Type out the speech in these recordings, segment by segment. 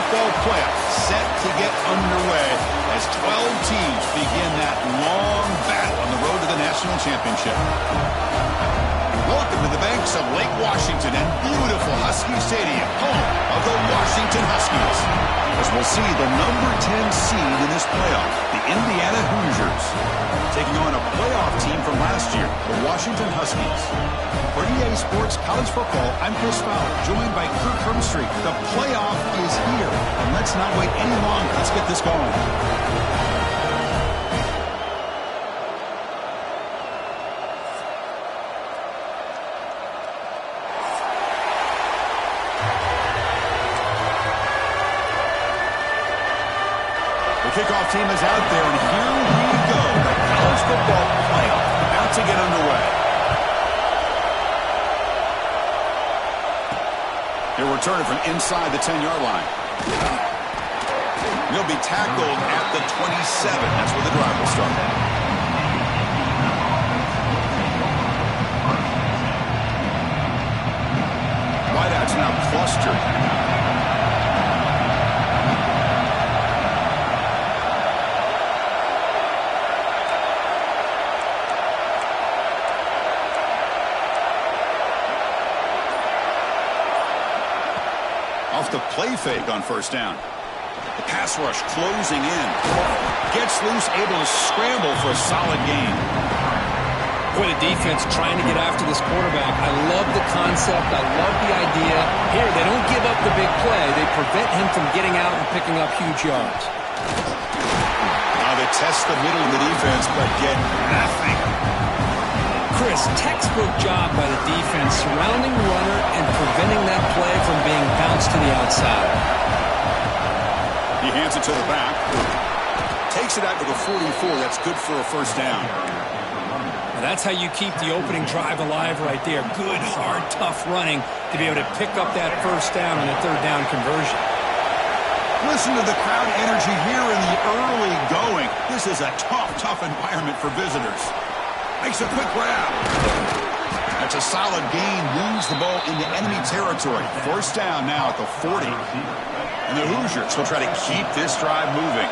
football playoff set to get underway as 12 teams begin that long battle on the road to the national championship. Welcome to the banks of Lake Washington and beautiful Husky Stadium, home of the Washington Huskies. As we'll see the number 10 seed in this playoff, the Indiana Hoosiers, taking on a playoff team from last year, the Washington Huskies. For EA Sports College Football, I'm Chris Fowler, joined by Kirk Hermstreet. The playoff is here, and let's not wait any longer. Let's get this going. Kickoff team is out there, and here we go. The college football playoff about to get underway. He'll return it from inside the 10-yard line. He'll be tackled at the 27. That's where the drive will start. Wideouts now clustered. Off the play fake on first down. The pass rush closing in. Gets loose, able to scramble for a solid gain. Boy, the defense trying to get after this quarterback. I love the concept. I love the idea. Here, they don't give up the big play. They prevent him from getting out and picking up huge yards. Now they test the middle of the defense, but get nothing. Chris, textbook job by the defense surrounding the runner and preventing that play from being bounced to the outside. He hands it to the back. Takes it out to the 44. That's good for a first down. Now that's how you keep the opening drive alive right there. Good, hard, tough running to be able to pick up that first down and a third down conversion. Listen to the crowd energy here in the early going. This is a tough environment for visitors. Makes a quick grab. That's a solid gain. Moves the ball into enemy territory. First down now at the 40. And the Hoosiers will try to keep this drive moving.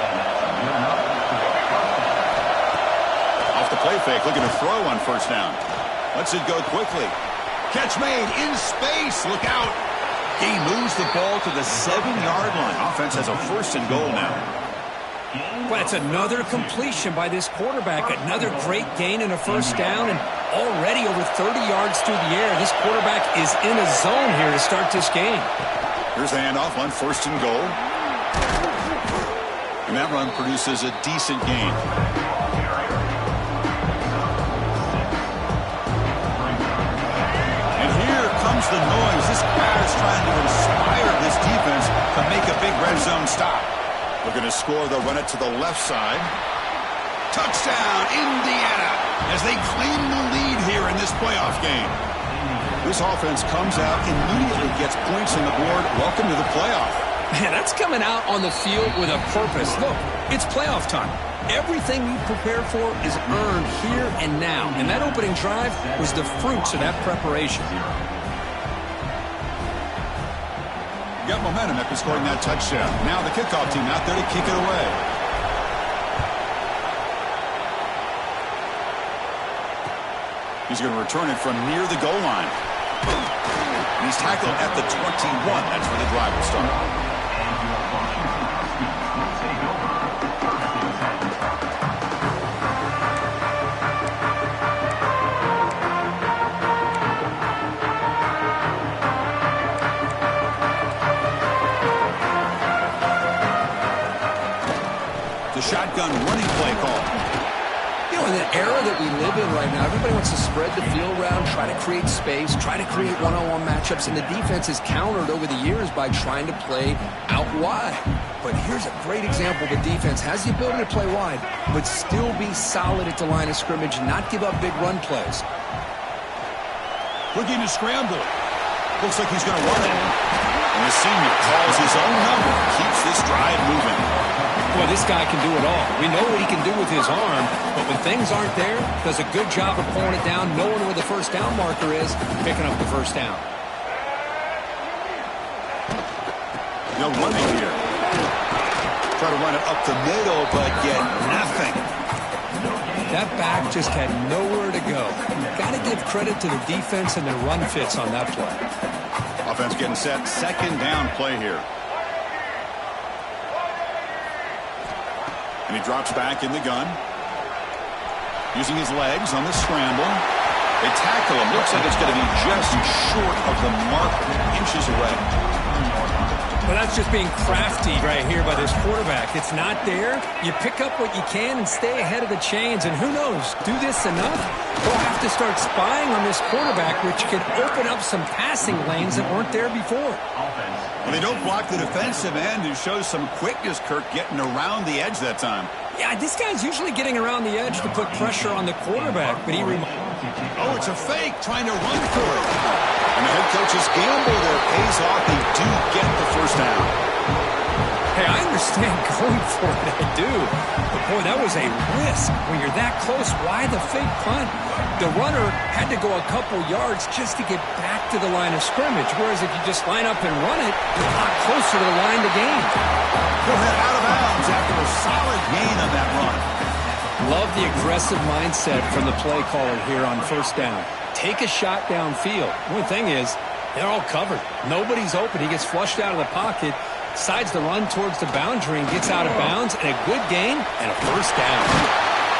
Off the play fake, looking to throw on first down. Lets it go quickly. Catch made in space. Look out. He moves the ball to the 7-yard line. Offense has a first and goal now. Well, it's another completion by this quarterback. Another great gain in a first down, and already over 30 yards through the air. This quarterback is in a zone here to start this game. Here's the handoff on first and goal. And that run produces a decent gain. And here comes the noise. This crowd is trying to inspire this defense to make a big red zone stop. Looking to score, they'll run it to the left side. Touchdown, Indiana, as they claim the lead here in this playoff game. This offense comes out, immediately gets points on the board. Welcome to the playoff. Man, that's coming out on the field with a purpose. Look, it's playoff time. Everything you prepared for is earned here and now. And that opening drive was the fruits of that preparation. Got momentum after scoring that touchdown. Now the kickoff team out there to kick it away. He's going to return it from near the goal line. And he's tackled at the 21. That's where the drive will start. Shotgun running play call. You know, in the era that we live in right now, everybody wants to spread the field around, try to create space, try to create one-on-one matchups, and the defense is countered over the years by trying to play out wide. But here's a great example. The defense has the ability to play wide, but still be solid at the line of scrimmage, not give up big run plays. Looking to scramble. Looks like he's going to run it. And the senior calls his own number, keeps this drive moving. Boy, this guy can do it all. We know what he can do with his arm, but when things aren't there, does a good job of pulling it down, knowing where the first down marker is, picking up the first down. No running here. Try to run it up the middle, but get nothing. That back just had nowhere to go. You've got to give credit to the defense and their run fits on that play. Offense getting set. Second down play here. And he drops back in the gun. Using his legs on the scramble. They tackle him. Looks like it's going to be just short of the mark, inches away. Well, that's just being crafty right here by this quarterback. It's not there. You pick up what you can and stay ahead of the chains. And who knows, do this enough, we'll have to start spying on this quarterback, which could open up some passing lanes that weren't there before. Well, they don't block the defensive end, who shows some quickness, Kirk, getting around the edge that time. Yeah, this guy's usually getting around the edge to put pressure on the quarterback, but he oh, it's a fake, trying to run for it. And the head coach's gamble there pays off. They do get the first down. Hey, I understand going for it, I do. But, boy, that was a risk. When you're that close, why the fake punt? The runner had to go a couple yards just to get back to the line of scrimmage, whereas if you just line up and run it, you're a lot closer to the line to gain. He'll head out of bounds after a solid gain on that run. Love the aggressive mindset from the play caller here on first down. Take a shot downfield. One thing is, they're all covered. Nobody's open. He gets flushed out of the pocket, decides to run towards the boundary and gets out of bounds, and a good gain and a first down.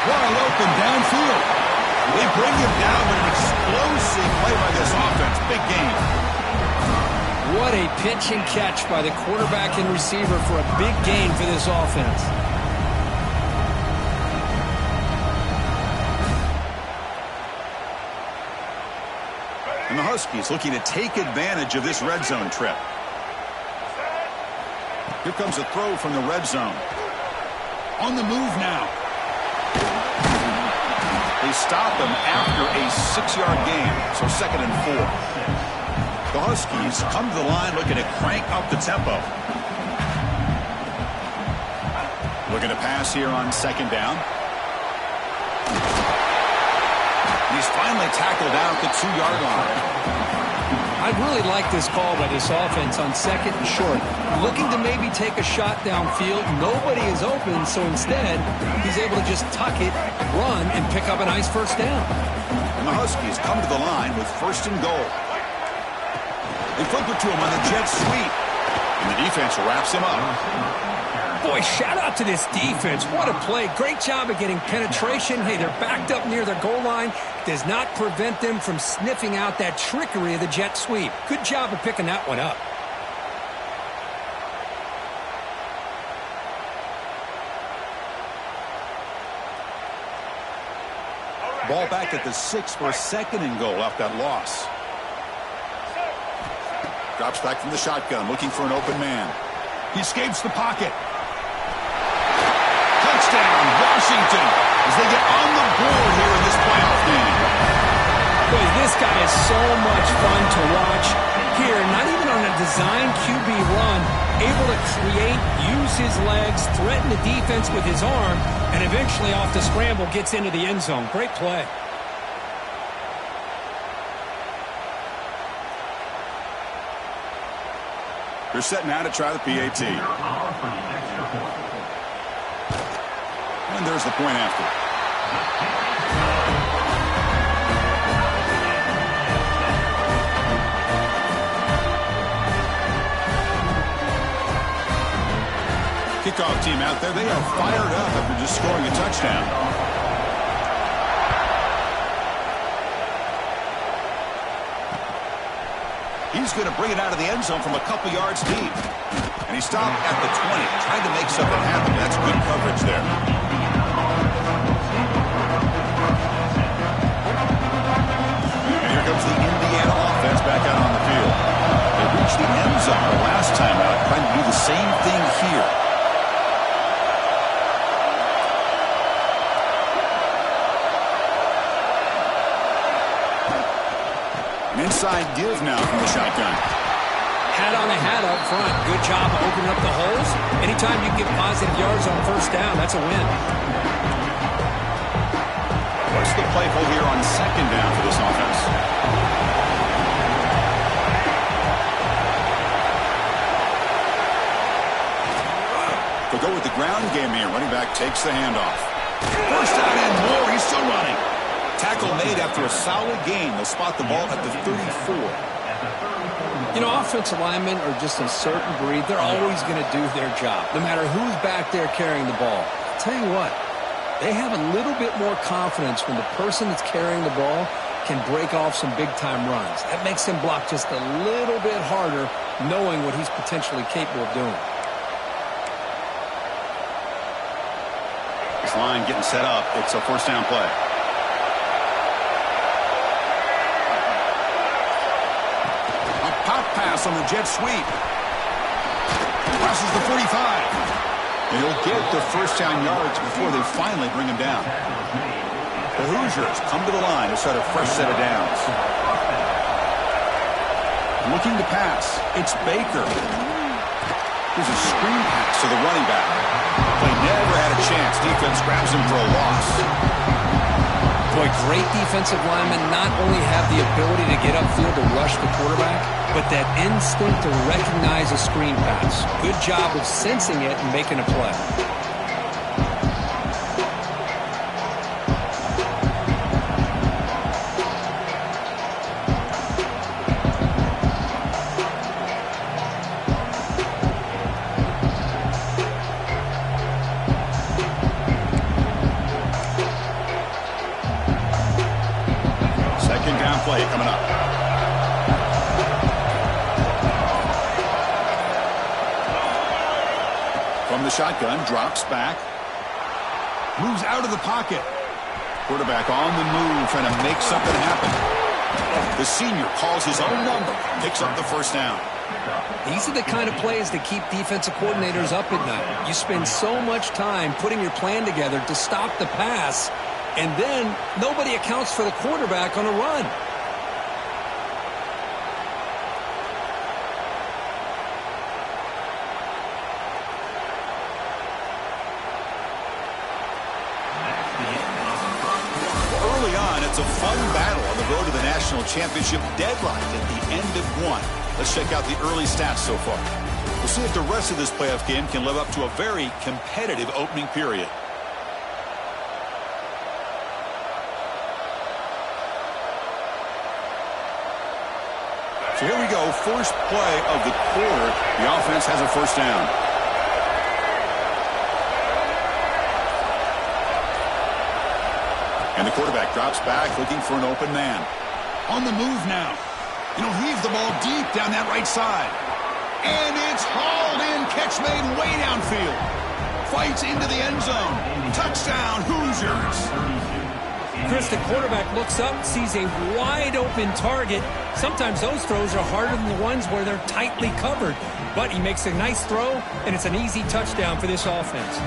Wide open downfield. They bring him down with an explosive play by this offense. Big gain. What a pitch and catch by the quarterback and receiver for a big gain for this offense. And the Huskies looking to take advantage of this red zone trip. Here comes a throw from the red zone. On the move now. They stop him after a 6-yard gain, so 2nd and 4. The Huskies come to the line looking to crank up the tempo. Looking to pass here on 2nd down. He's finally tackled out at the 2-yard line. I really like this call by this offense on 2nd and short. Looking to maybe take a shot downfield. Nobody is open, so instead, he's able to just tuck it, run, and pick up a nice first down. And the Huskies come to the line with 1st and goal. They flip it to him on the jet sweep. And the defense wraps him up. Boy, shout out to this defense. What a play. Great job of getting penetration. Hey, they're backed up near their goal line. Does not prevent them from sniffing out that trickery of the jet sweep. Good job of picking that one up. Ball back at the 6 for a 2nd and goal off that loss. Drops back from the shotgun, looking for an open man. He escapes the pocket. Touchdown, Washington, as they get on the board here in this playoff game. Boy, this guy is so much fun to watch. Here, not even on a design QB run, able to create, use his legs, threaten the defense with his arm, and eventually off the scramble gets into the end zone. Great play. They're setting out to try the PAT. And there's the point after. Kickoff team out there, they are fired up after just scoring a touchdown. He's going to bring it out of the end zone from a couple yards deep. And he stopped at the 20, trying to make something happen. That's good coverage there. And here comes the Indiana offense back out on the field. They reached the end zone the last time out, trying to do the same thing here. Inside give now from the shotgun. Hat on a hat up front. Good job of opening up the holes. Anytime you get positive yards on first down, that's a win. What's the play call here on 2nd down for this offense? the ground game here. Running back takes the handoff. First down and more. He's still running. Tackle made after a solid gain. They'll spot the ball at the 34. You know, offensive linemen are just a certain breed. They're always going to do their job, no matter who's back there carrying the ball. I'll tell you what, they have a little bit more confidence when the person that's carrying the ball can break off some big-time runs. That makes him block just a little bit harder, knowing what he's potentially capable of doing. This line getting set up. It's a first down play. A pop pass on the jet sweep. Crosses the 45. And he'll get the first down yards before they finally bring him down. The Hoosiers come to the line to start a fresh set of downs. Looking to pass. It's Baker. Here's a screen pass to the running back. Play never had a chance. Defense grabs him for a loss. Boy, great defensive linemen not only have the ability to get upfield to rush the quarterback, but that instinct to recognize a screen pass. Good job of sensing it and making a play. Play coming up. From the shotgun, drops back. Moves out of the pocket. Quarterback on the move, trying to make something happen. The senior calls his own number, picks up the first down. These are the kind of plays that keep defensive coordinators up at night. You spend so much time putting your plan together to stop the pass, and then nobody accounts for the quarterback on a run. It's a fun battle on the road to the national championship, deadlocked at the end of one. Let's check out the early stats so far. We'll see if the rest of this playoff game can live up to a very competitive opening period. So here we go, first play of the quarter. The offense has a first down. And the quarterback drops back, looking for an open man. On the move now. And he'll heave the ball deep down that right side. And it's hauled in. Catch made way downfield. Fights into the end zone. Touchdown, Hoosiers. Chris, the quarterback looks up, sees a wide-open target. Sometimes those throws are harder than the ones where they're tightly covered. But he makes a nice throw, and it's an easy touchdown for this offense.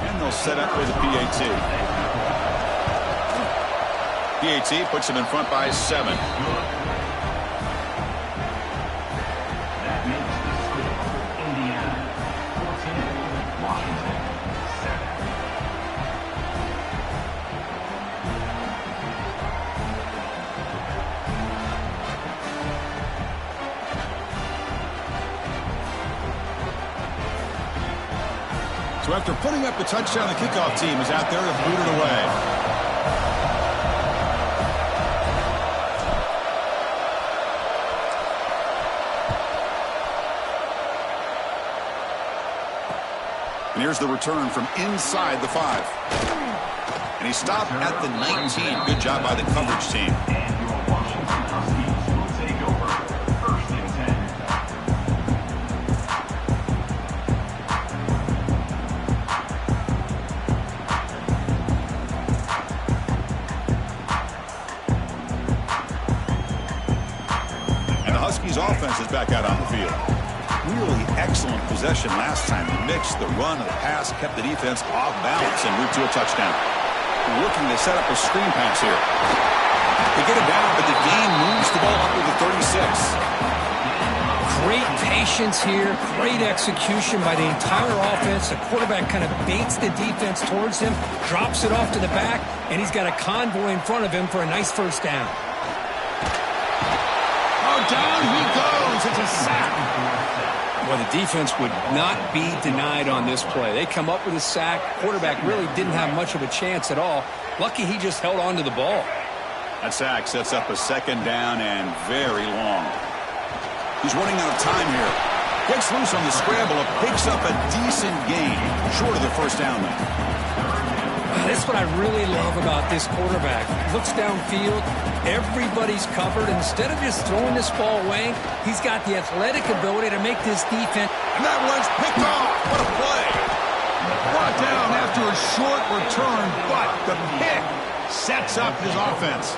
And they'll set up with a PAT. PAT puts him in front by 7. So after putting up the touchdown, the kickoff team is out there to boot it away. And here's the return from inside the 5. And he stopped at the 19. Good job by the coverage team. And the Huskies offense is back out on the field. Really excellent possession last time. Mixed the run and the pass, kept the defense off balance and route to a touchdown. Looking to set up a screen pass here. They get it down, but the gain moves the ball up to the 36. Great patience here, great execution by the entire offense. The quarterback kind of baits the defense towards him, drops it off to the back, and he's got a convoy in front of him for a nice first down. Oh, down he goes. It's a sack. Well, the defense would not be denied on this play. They come up with a sack. Quarterback really didn't have much of a chance at all. Lucky he just held on to the ball. That sack sets up a second down and very long. He's running out of time here. Gets loose on the scramble and picks up a decent gain. Short of the first down, though. That's what I really love about this quarterback. Looks downfield. Everybody's covered. Instead of just throwing this ball away, he's got the athletic ability to make this defense. And that one's picked off. What a play. Brought down after a short return, but the pick sets up his offense.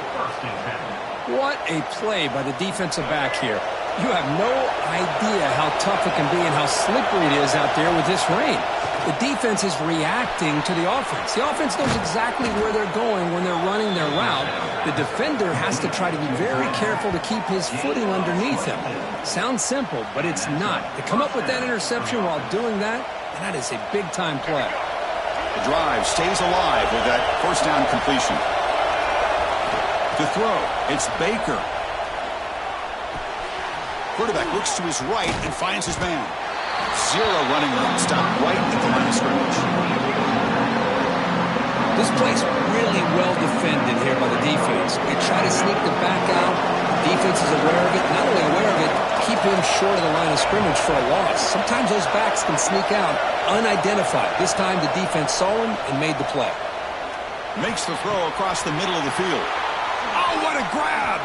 What a play by the defensive back here. You have no idea how tough it can be and how slippery it is out there with this rain. The defense is reacting to the offense. The offense knows exactly where they're going when they're running their route. The defender has to try to be very careful to keep his footing underneath him. Sounds simple, but it's not. To come up with that interception while doing that, and that is a big-time play. The drive stays alive with that first down completion. To throw, it's Baker. Quarterback looks to his right and finds his man. Zero running room. Stopped right at the line of scrimmage. This play's really well defended here by the defense. They try to sneak the back out. The defense is aware of it. Not only aware of it, keep him short of the line of scrimmage for a loss. Sometimes those backs can sneak out unidentified. This time the defense saw him and made the play. Makes the throw across the middle of the field. Oh, what a grab!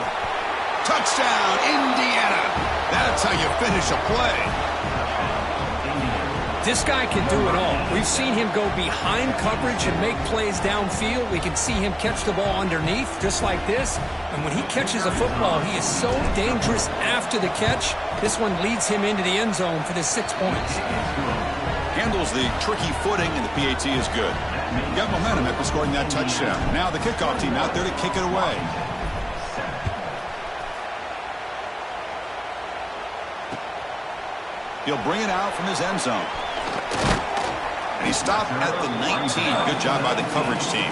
Touchdown, Indiana! That's how you finish a play. This guy can do it all. We've seen him go behind coverage and make plays downfield. We can see him catch the ball underneath, just like this. And when he catches a football, he is so dangerous after the catch. This one leads him into the end zone for the 6 points. Handles the tricky footing, and the PAT is good. Got momentum after scoring that touchdown. Now the kickoff team out there to kick it away. He'll bring it out from his end zone. And he stopped at the 19. Good job by the coverage team.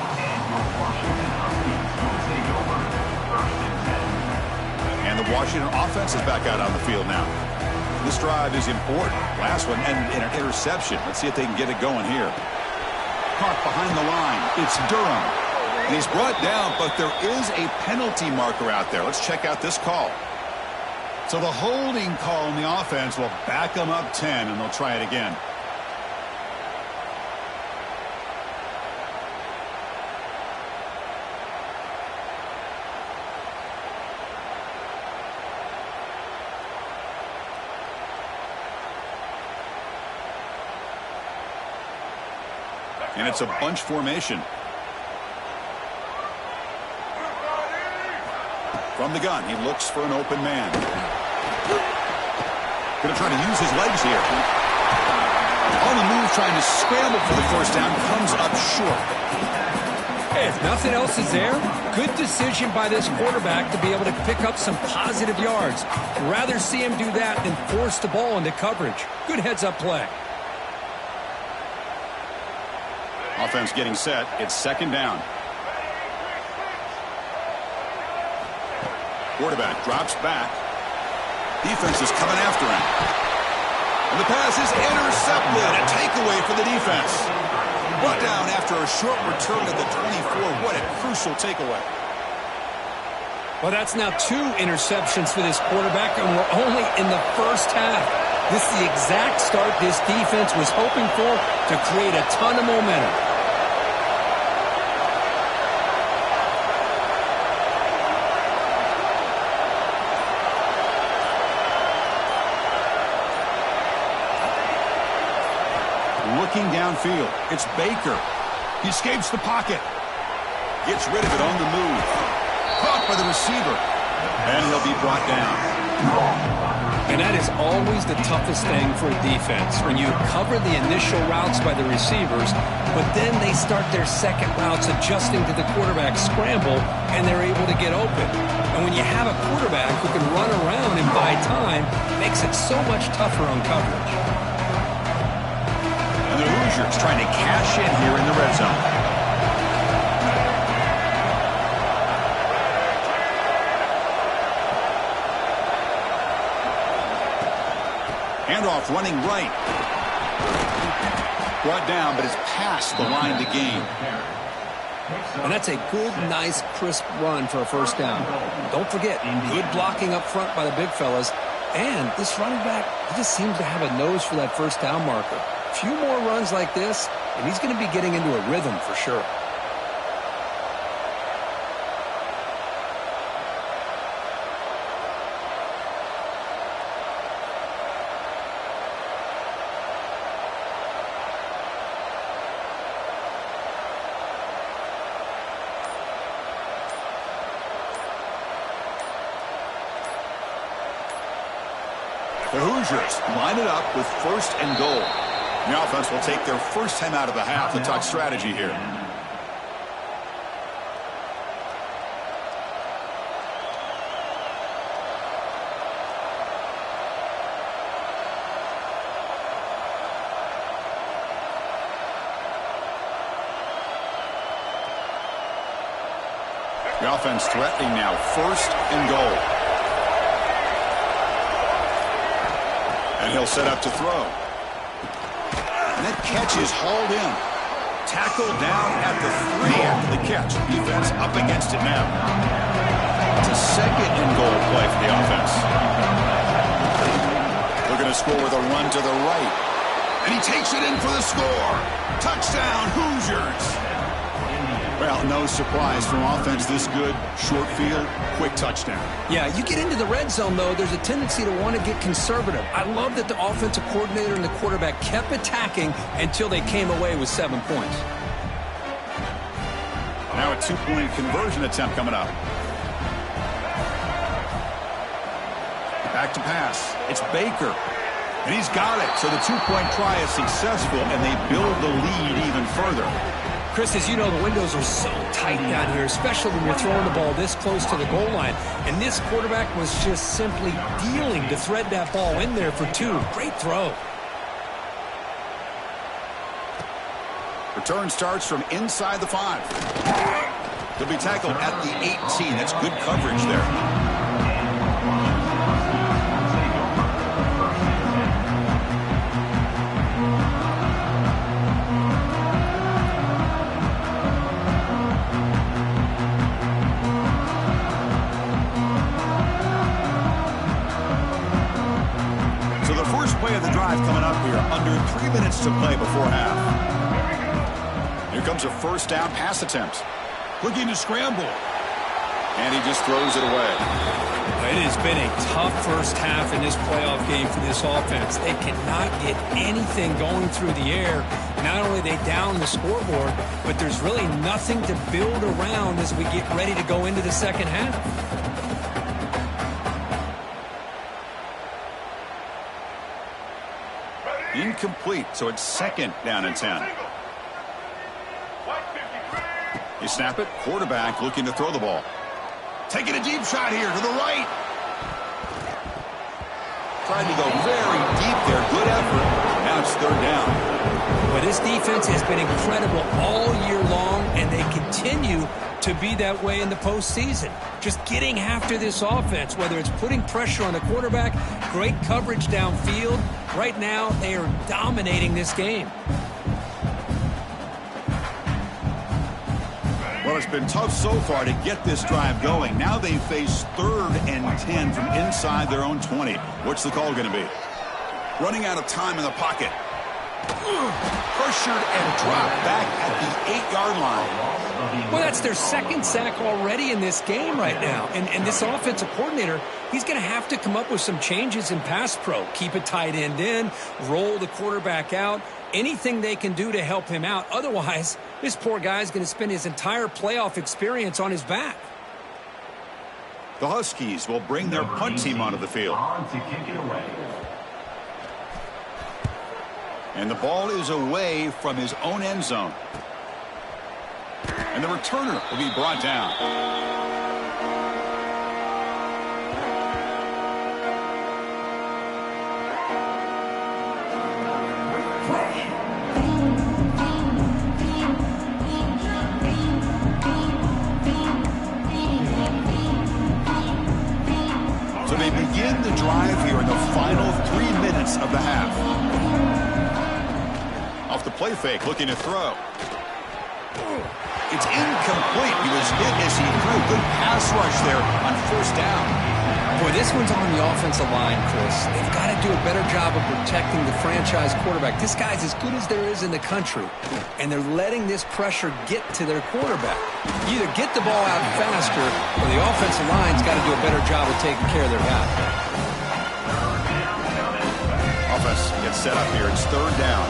And the Washington offense is back out on the field now. This drive is important. Last one and an interception. Let's see if they can get it going here. Caught behind the line. It's Durham. And he's brought down, but there is a penalty marker out there. Let's check out this call. So the holding call in the offense will back them up 10, and they'll try it again. And it's a bunch formation. From the gun, he looks for an open man. Going to try to use his legs here. On the move, trying to scramble for the first down, comes up short. Hey, if nothing else is there, good decision by this quarterback to be able to pick up some positive yards. Rather see him do that than force the ball into coverage. Good heads-up play. Offense getting set. It's second down. Quarterback drops back. Defense is coming after him. And the pass is intercepted. A takeaway for the defense. Brought down after a short return to the 24. What a crucial takeaway. Well, that's now 2 interceptions for this quarterback, and we're only in the first half. This is the exact start this defense was hoping for to create a ton of momentum. Looking downfield, it's Baker. He escapes the pocket. Gets rid of it on the move. Caught by the receiver. And he'll be brought down. And that is always the toughest thing for a defense, when you cover the initial routes by the receivers, but then they start their second routes adjusting to the quarterback scramble, and they're able to get open. And when you have a quarterback who can run around and buy time, it makes it so much tougher on coverage. And the Hoosiers trying to cash in here in the red zone. Handoff running right. Brought down, but it's past the line to gain. And that's a good, nice, crisp run for a first down. Don't forget, good blocking up front by the big fellas. And this running back, he just seems to have a nose for that first down marker. A few more runs like this, and he's going to be getting into a rhythm for sure. The Hoosiers line it up with 1st and goal. The offense will take their first time out of the half to talk strategy here. The offense threatening now, 1st and goal. And he'll set up to throw. And that catch is hauled in. Tackled down at the 3 after the catch. Defense up against it now. It's a 2nd and goal play for the offense. Looking to score with a run to the right. And he takes it in for the score. Touchdown, Hoosiers. Well, no surprise from offense this good. Short field, quick touchdown. Yeah, you get into the red zone, though, there's a tendency to want to get conservative. I love that the offensive coordinator and the quarterback kept attacking until they came away with 7 points. Now a 2-point conversion attempt coming up. Back to pass. It's Baker. And he's got it. So the 2-point try is successful, and they build the lead even further. Chris, as you know, the windows are so tight down here, especially when you're throwing the ball this close to the goal line. And this quarterback was just simply dealing to thread that ball in there for 2. Great throw. Return starts from inside the 5. He'll be tackled at the 18. That's good coverage there. Of the drive coming up here. Under 3 minutes to play before half. Here comes a first down pass attempt. Looking to scramble. And he just throws it away. It has been a tough first half in this playoff game for this offense. They cannot get anything going through the air. Not only are they down the scoreboard, but there's really nothing to build around as we get ready to go into the second half. Incomplete, so it's 2nd down and 10. You snap it, quarterback looking to throw the ball. Taking a deep shot here to the right. Trying to go very deep there, good effort. Now it's 3rd down. But this defense has been incredible all year long, and they continue to be that way in the postseason. Just getting after this offense, whether it's putting pressure on the quarterback, great coverage downfield. Right now, they are dominating this game. Well, it's been tough so far to get this drive going. Now they face 3rd and 10 from inside their own 20. What's the call going to be? Running out of time in the pocket. Pressured and dropped back at the 8-yard line. Well, that's their 2nd sack already in this game right now. And this offensive coordinator, he's going to have to come up with some changes in pass pro. Keep a tight end in, roll the quarterback out, anything they can do to help him out. Otherwise, this poor guy is going to spend his entire playoff experience on his back. The Huskies will bring their punt team onto the field. And the ball is away from his own end zone. And the returner will be brought down. So they begin the drive here in the final 3 minutes of the half. Off the play fake, looking to throw. It's incomplete. He was hit as he threw. Good pass rush there on first down. Boy, this one's on the offensive line, Chris. They've got to do a better job of protecting the franchise quarterback. This guy's as good as there is in the country, and they're letting this pressure get to their quarterback. You either get the ball out faster, or the offensive line's got to do a better job of taking care of their guy. Offense gets set up here. It's third down.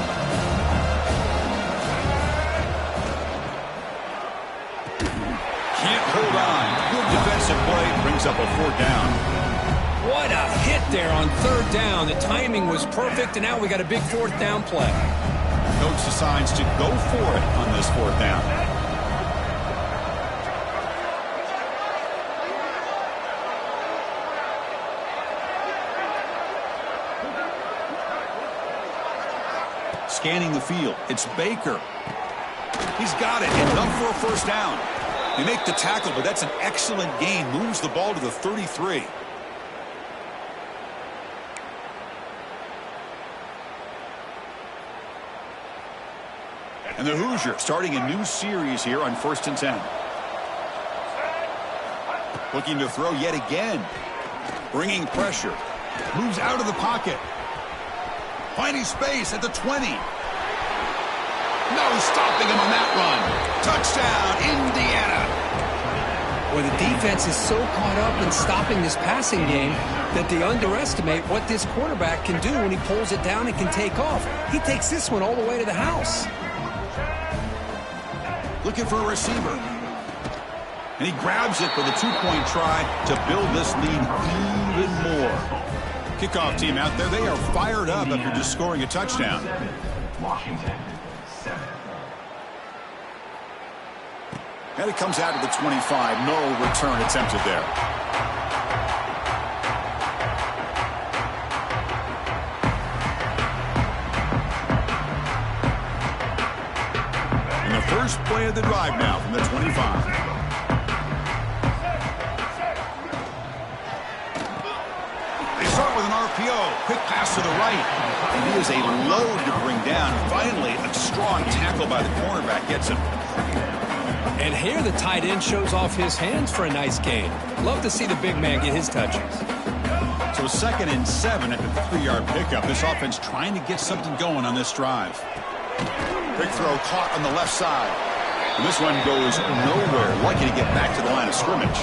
Can't hold on. Good defensive play. Brings up a fourth down. What a hit there on third down. The timing was perfect, and now we got a big fourth down play. Coach decides to go for it on this fourth down. Scanning the field. It's Baker. He's got it. Enough for a first down. They make the tackle, but that's an excellent gain. Moves the ball to the 33. And the Hoosiers starting a new series here on 1st and 10. Looking to throw yet again. Bringing pressure. Moves out of the pocket. Finding space at the 20. No stopping him on that run. Touchdown, Indiana. Well, the defense is so caught up in stopping this passing game that they underestimate what this quarterback can do when he pulls it down and can take off. He takes this one all the way to the house. Looking for a receiver. And he grabs it for the two-point try to build this lead even more. Kickoff team out there, they are fired up after just scoring a touchdown. Washington. And it comes out to the 25. No return attempted there. And the first play of the drive now from the 25. They start with an RPO. Quick pass to the right. And he is a load to bring down. Finally, a strong tackle by the cornerback gets him. And here the tight end shows off his hands for a nice gain. Love to see the big man get his touches. So 2nd and 7 at the 3-yard pickup. This offense trying to get something going on this drive. Quick throw caught on the left side. And this one goes nowhere. Lucky to get back to the line of scrimmage.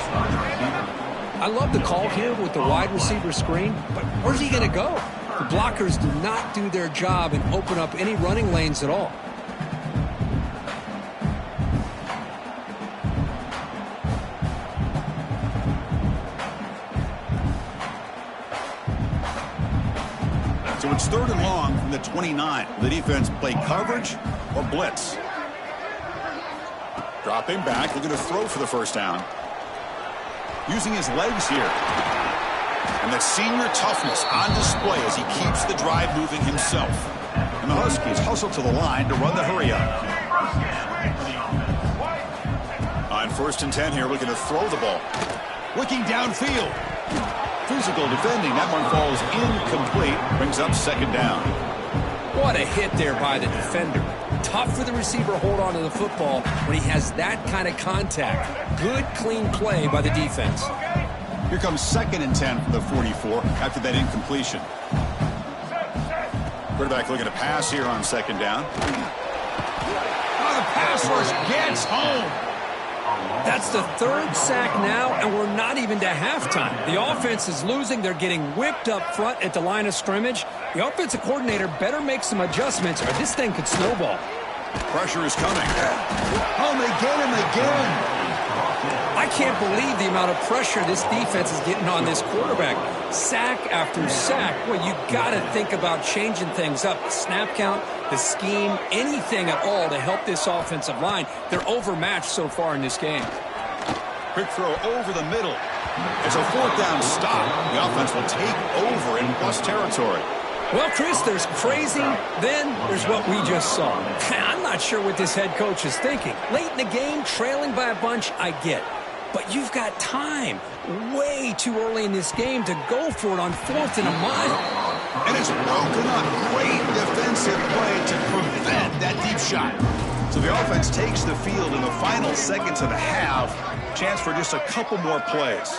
I love the call here with the wide receiver screen, but where's he going to go? The blockers do not do their job and open up any running lanes at all. So it's 3rd and long from the 29. The defense play coverage or blitz. Dropping back, looking to throw for the first down. Using his legs here. And the senior toughness on display as he keeps the drive moving himself. And the Huskies hustle to the line to run the hurry up. On 1st and 10 here, looking to throw the ball. Looking downfield. Physical defending. That one falls incomplete. Brings up 2nd down. What a hit there by the defender. Tough for the receiver to hold on to the football when he has that kind of contact. Good, clean play by the defense. Here comes 2nd and 10 from the 44 after that incompletion. Quarterback looking to pass here on 2nd down. Oh, the pass rush gets home. That's the 3rd sack now, and we're not even to halftime. The offense is losing. They're getting whipped up front at the line of scrimmage. The offensive coordinator better make some adjustments, or this thing could snowball. Pressure is coming. Oh, they get him again. I can't believe the amount of pressure this defense is getting on this quarterback. Sack after sack. Well, you got to think about changing things up. The snap count, the scheme, anything at all to help this offensive line. They're overmatched so far in this game. Quick throw over the middle. It's a 4th down stop. The offense will take over in plus territory. Well, Chris, there's crazy, then there's what we just saw. I'm not sure what this head coach is thinking. Late in the game, trailing by a bunch, I get. but you've got time. Way too early in this game to go for it on 4th and a mile. And it's broken up. Great defensive play to prevent that deep shot. So the offense takes the field in the final seconds of the half. Chance for just a couple more plays.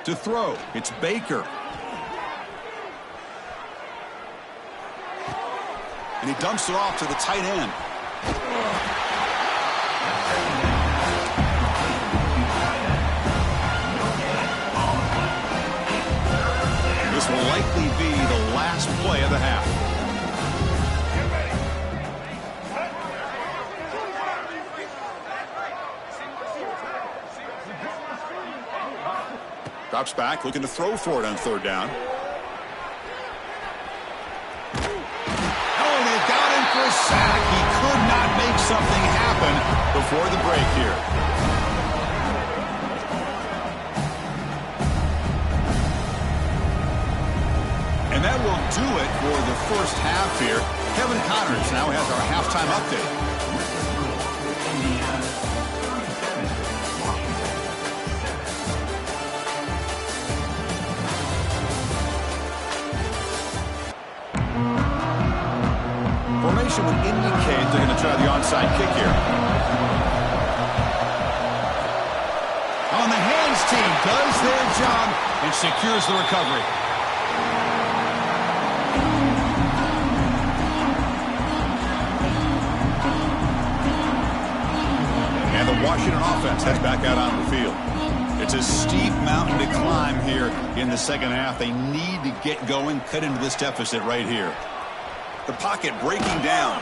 To throw, it's Baker. And he dumps it off to the tight end. This will likely be the last play of the half. Drops back, looking to throw for it on 3rd down. Oh, and they got him for a sack. He could not make something happen before the break here. And that will do it for the first half here. Kevin Connors now has our halftime update. Formation would indicate they're going to try the onside kick here. On the hands team does their job and secures the recovery. And the Washington offense heads back out on the field. It's a steep mountain to climb here in the second half. They need to get going, cut into this deficit right here. The pocket breaking down.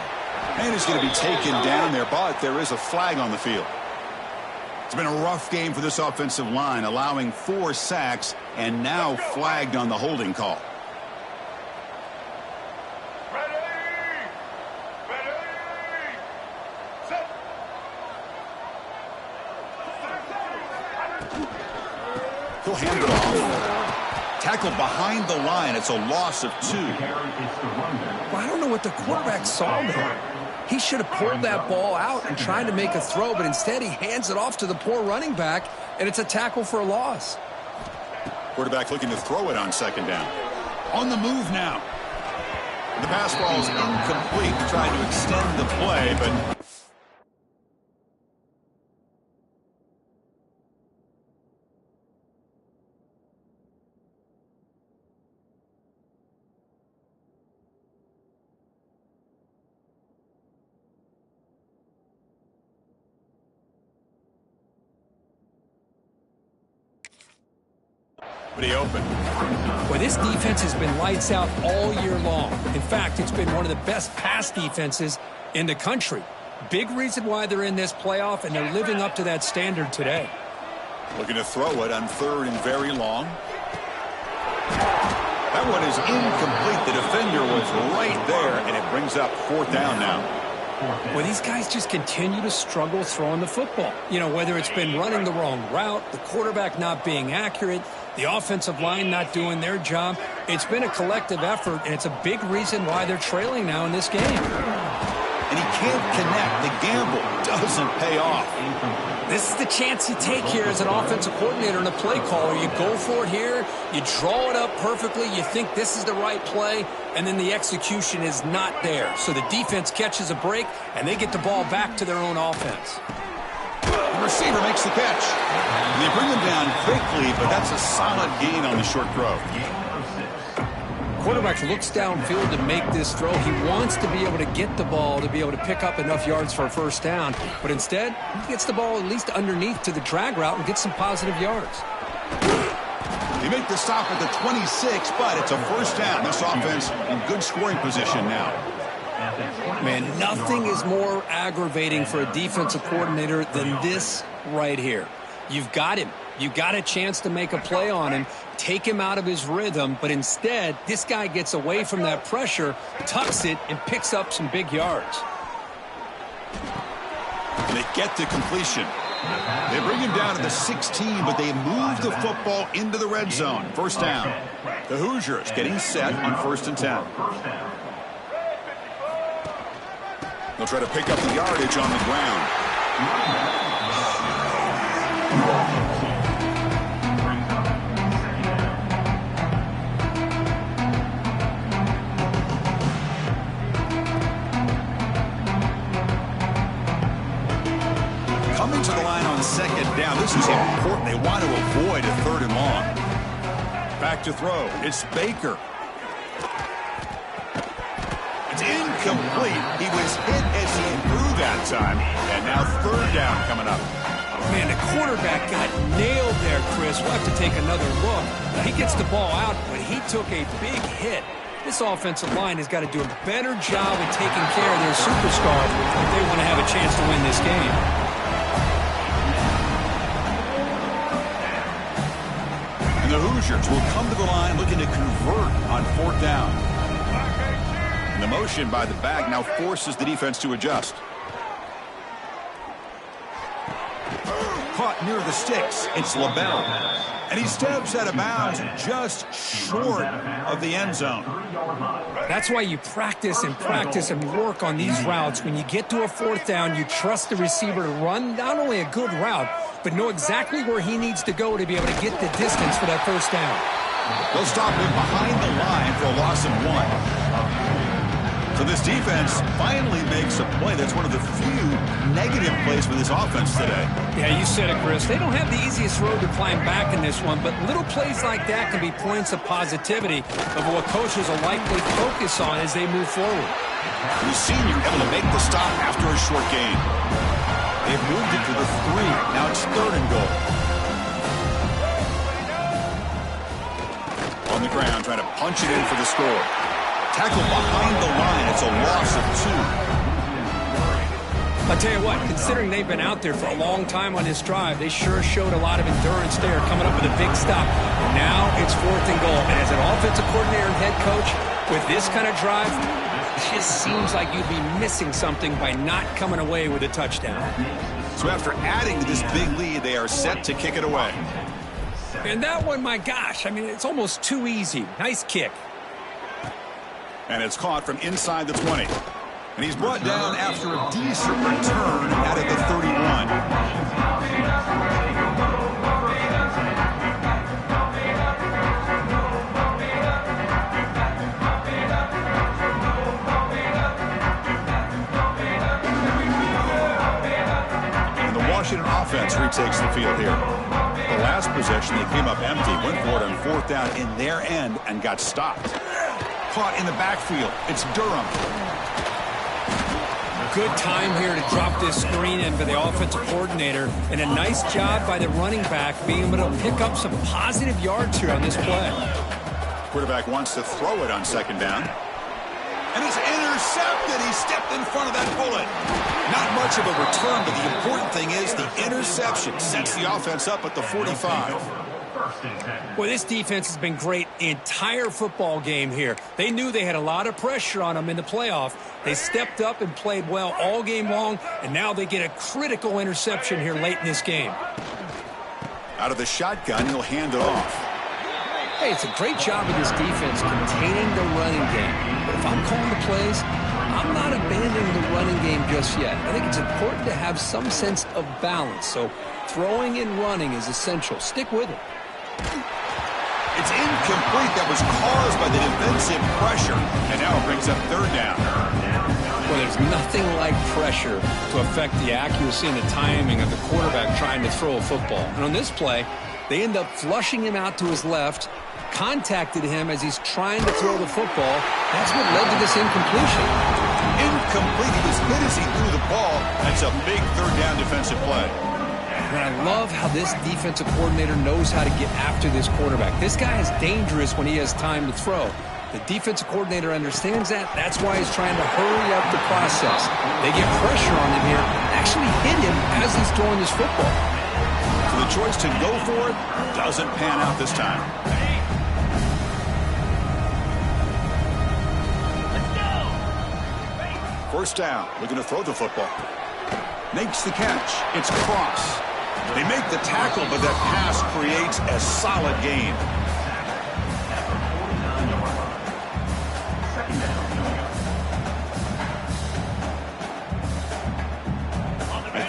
And he's going to be taken down there, but there is a flag on the field. It's been a rough game for this offensive line, allowing 4 sacks and now flagged on the holding call. He'll hand it off. Tackled behind the line. It's a loss of 2. Well, I don't know what the quarterback saw there. He should have pulled that ball out and tried to make a throw, but instead he hands it off to the poor running back, and it's a tackle for a loss. Quarterback looking to throw it on 2nd down. On the move now. The pass ball is incomplete, trying to extend the play, but... Pretty open. Well, this defense has been lights out all year long. In fact, it's been one of the best pass defenses in the country. Big reason why they're in this playoff, and they're living up to that standard today. Looking to throw it on 3rd and very long. That one is incomplete. The defender was right there, and it brings up 4th down now. Well, these guys just continue to struggle throwing the football. You know, whether it's been running the wrong route, the quarterback not being accurate, the offensive line not doing their job. It's been a collective effort, and it's a big reason why they're trailing now in this game. And he can't connect. The gamble doesn't pay off. This is the chance you take here as an offensive coordinator and a play caller. You go for it here, you draw it up perfectly, you think this is the right play, and then the execution is not there. So the defense catches a break, and they get the ball back to their own offense. The receiver makes the catch. They bring him down quickly, but that's a solid gain on the short throw. Quarterback looks downfield to make this throw. He wants to be able to get the ball to be able to pick up enough yards for a 1st down. But instead, he gets the ball at least underneath to the drag route and gets some positive yards. They make the stop at the 26, but it's a 1st down. This offense in good scoring position now. Man, nothing is more aggravating for a defensive coordinator than this right here. You've got him. You've got a chance to make a play on him, take him out of his rhythm, but instead, this guy gets away from that pressure, tucks it, and picks up some big yards. And they get to completion. They bring him down to the 16, but they move the football into the red zone. 1st down. The Hoosiers getting set on 1st and 10. They'll try to pick up the yardage on the ground. Coming to the line on second down. This is important. They want to avoid a 3rd and long. Back to throw. It's Baker. It's incomplete. He was hit as he threw that time. And now 3rd down coming up. Man, the quarterback got nailed there, Chris. We'll have to take another look. Now, he gets the ball out, but he took a big hit. This offensive line has got to do a better job of taking care of their superstar if they want to have a chance to win this game. And the Hoosiers will come to the line looking to convert on 4th down. The motion by the back now forces the defense to adjust. Caught near the sticks. It's LaBelle. And he steps out of bounds just short of the end zone. That's why you practice and work on these routes. When you get to a 4th down, you trust the receiver to run not only a good route, but know exactly where he needs to go to be able to get the distance for that 1st down. They'll stop him behind the line for a loss of 1. So this defense finally makes a play. That's one of the few negative plays for this offense today. Yeah, you said it, Chris. They don't have the easiest road to climb back in this one, but little plays like that can be points of positivity of what coaches will likely focus on as they move forward. The senior able to make the stop after a short gain. They've moved it to the 3. Now it's 3rd and goal. On the ground, trying to punch it in for the score. Tackle behind the line. It's a loss of 2. I'll tell you what, considering they've been out there for a long time on this drive, they sure showed a lot of endurance there, coming up with a big stop. And now it's 4th and goal. And as an offensive coordinator and head coach, with this kind of drive, it just seems like you'd be missing something by not coming away with a touchdown. So after adding to this big lead, they are set to kick it away. And that one, my gosh, I mean, it's almost too easy. Nice kick. And it's caught from inside the 20. And he's brought down after a decent return out of the 31. And the Washington offense retakes the field here. The last possession, they came up empty, went for it on 4th down in their end and got stopped. Caught in the backfield. It's Durham. Good time here to drop this screen in for the offensive coordinator, and a nice job by the running back being able to pick up some positive yards here on this play. Quarterback wants to throw it on 2nd down. And it's intercepted. He stepped in front of that bullet. Not much of a return, but the important thing is the interception sets the offense up at the 45. Well, this defense has been great the entire football game here. They knew they had a lot of pressure on them in the playoff. They stepped up and played well all game long, and now they get a critical interception here late in this game. Out of the shotgun, he'll hand it off. Hey, it's a great job of this defense containing the running game. But if I'm calling the plays, I'm not abandoning the running game just yet. I think it's important to have some sense of balance. So throwing and running is essential. Stick with it. It's incomplete. That was caused by the defensive pressure. And now it brings up 3rd down. Well, there's nothing like pressure to affect the accuracy and the timing of the quarterback trying to throw a football. And on this play, they end up flushing him out to his left, contacted him as he's trying to throw the football. That's what led to this incompletion. Incomplete. He was hit as he threw the ball. That's a big 3rd down defensive play. And I love how this defensive coordinator knows how to get after this quarterback. This guy is dangerous when he has time to throw. The defensive coordinator understands that. That's why he's trying to hurry up the process. They get pressure on him here, actually hit him as he's throwing this football. So the choice to go for it doesn't pan out this time. First down, looking to throw the football. Makes the catch. It's Cross. They make the tackle, but that pass creates a solid gain.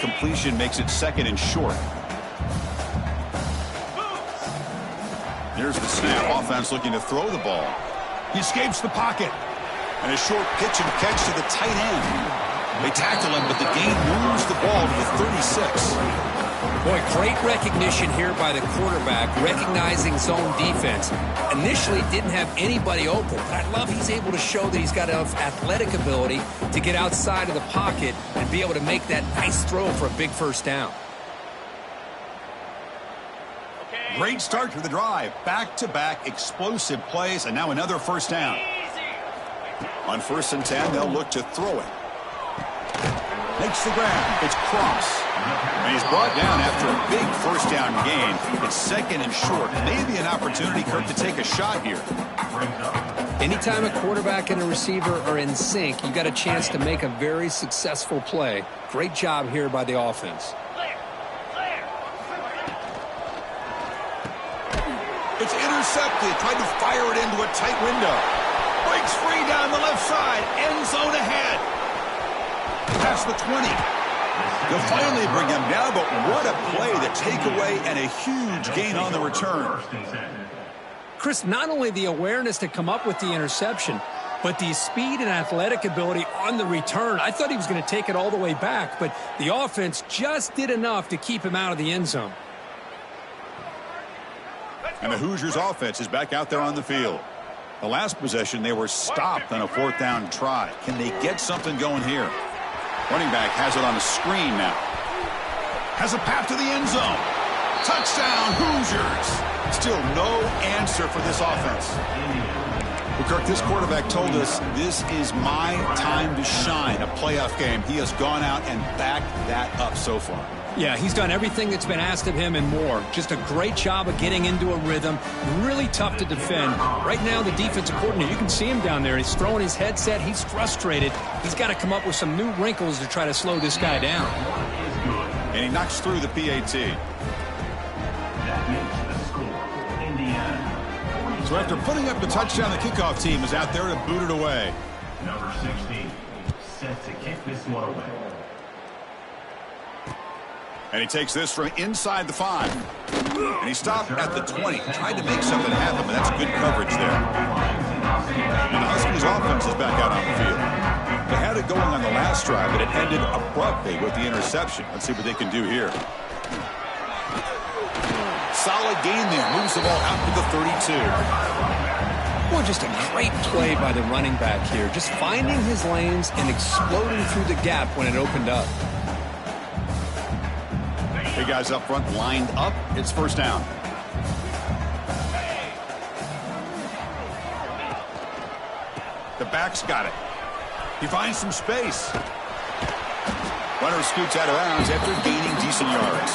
incompletion makes it 2nd and short. Here's the snap. Offense looking to throw the ball. He escapes the pocket. And a short pitch and catch to the tight end. They tackle him, but the gain moves the ball to the 36. Boy, great recognition here by the quarterback, recognizing zone defense. Initially didn't have anybody open, but I love he's able to show that he's got enough athletic ability to get outside of the pocket and be able to make that nice throw for a big first down. Great start to the drive. Back-to-back explosive plays, and now another first down. On 1st and 10, they'll look to throw it. Makes the grab. It's Cross. And he's brought down after a big first down gain. It's 2nd and short. Maybe an opportunity, Kirk, to take a shot here. Anytime a quarterback and a receiver are in sync, you got a chance to make a very successful play. Great job here by the offense. It's intercepted. Tried to fire it into a tight window. Breaks free down the left side. End zone ahead. Past the 20. They'll finally bring him down, but what a play, the takeaway, and a huge gain on the return. Chris, not only the awareness to come up with the interception, but the speed and athletic ability on the return. I thought he was going to take it all the way back, but the offense just did enough to keep him out of the end zone. And the Hoosiers offense is back out there on the field. The last possession, they were stopped on a 4th down try. Can they get something going here? Running back has it on the screen now. Has a path to the end zone. Touchdown, Hoosiers. Still no answer for this offense. Well, Kirk, this quarterback told us this is my time to shine, a playoff game. He has gone out and backed that up so far. Yeah, he's done everything that's been asked of him and more. Just a great job of getting into a rhythm. Really tough to defend. Right now, the defensive coordinator, you can see him down there. He's throwing his headset. He's frustrated. He's got to come up with some new wrinkles to try to slow this guy down. And he knocks through the PAT. So after putting up the touchdown, the kickoff team is out there to boot it away. Number 16, set to kick this one away. And he takes this from inside the 5. And he stopped at the 20. Tried to make something happen, but that's good coverage there. And the Huskies offense is back out on the field. They had it going on the last drive, but it ended abruptly with the interception. Let's see what they can do here. Solid gain there. Moves the ball out to the 32. Well, just a great play by the running back here. Just finding his lanes and exploding through the gap when it opened up. Big guys up front lined up. It's first down. The back's got it. He finds some space. Runner scoots out of bounds after gaining decent yards.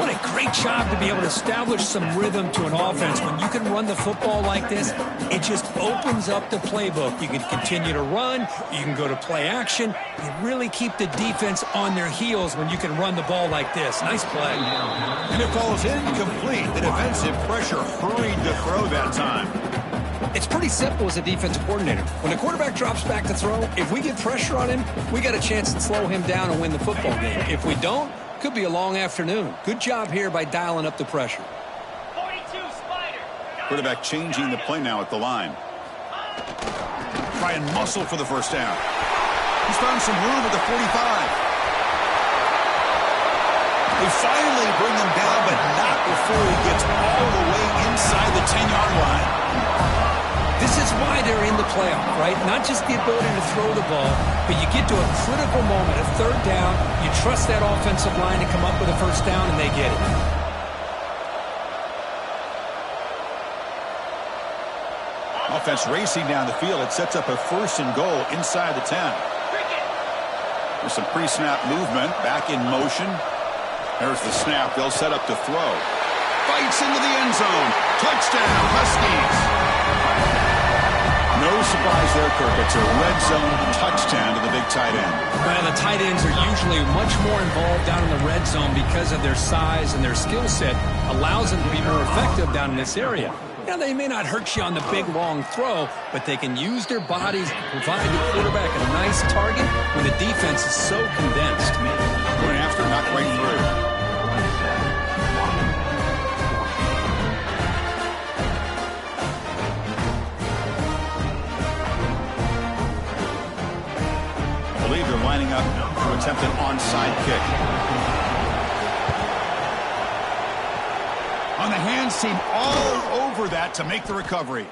What a great job to be able to establish some rhythm to an offense. When you can run the football like this, it just opens up the playbook. You can continue to run. You can go to play action. You really keep the defense on their heels when you can run the ball like this. Nice play. And it falls incomplete. The defensive pressure hurried to throw that time. It's pretty simple as a defensive coordinator. When the quarterback drops back to throw, if we get pressure on him, we got a chance to slow him down and win the football game. If we don't, could be a long afternoon. Good job here by dialing up the pressure. 42 Spider. Quarterback changing the play now at the line. Try and muscle for the first down. He's found some room at the 45. They finally bring him down, but not before he gets all the way inside the 10-yard line. This is why they're in the playoff, right? Not just the ability to throw the ball, but you get to a critical moment, a third down, you trust that offensive line to come up with a first down, and they get it. Offense racing down the field. It sets up a 1st and goal inside the 10. There's some pre-snap movement. Back in motion. There's the snap. They'll set up to throw. Fights into the end zone. Touchdown, Huskies. No surprise there, Kirk. It's a red zone touchdown to the big tight end. Well, the tight ends are usually much more involved down in the red zone because of their size and their skill set allows them to be more effective down in this area. Now, they may not hurt you on the big, long throw, but they can use their bodies to provide the quarterback a nice target when the defense is so condensed. 2.5 after, not quite through. I believe they're lining up to attempt an onside kick. On the hands team all over that to make the recovery.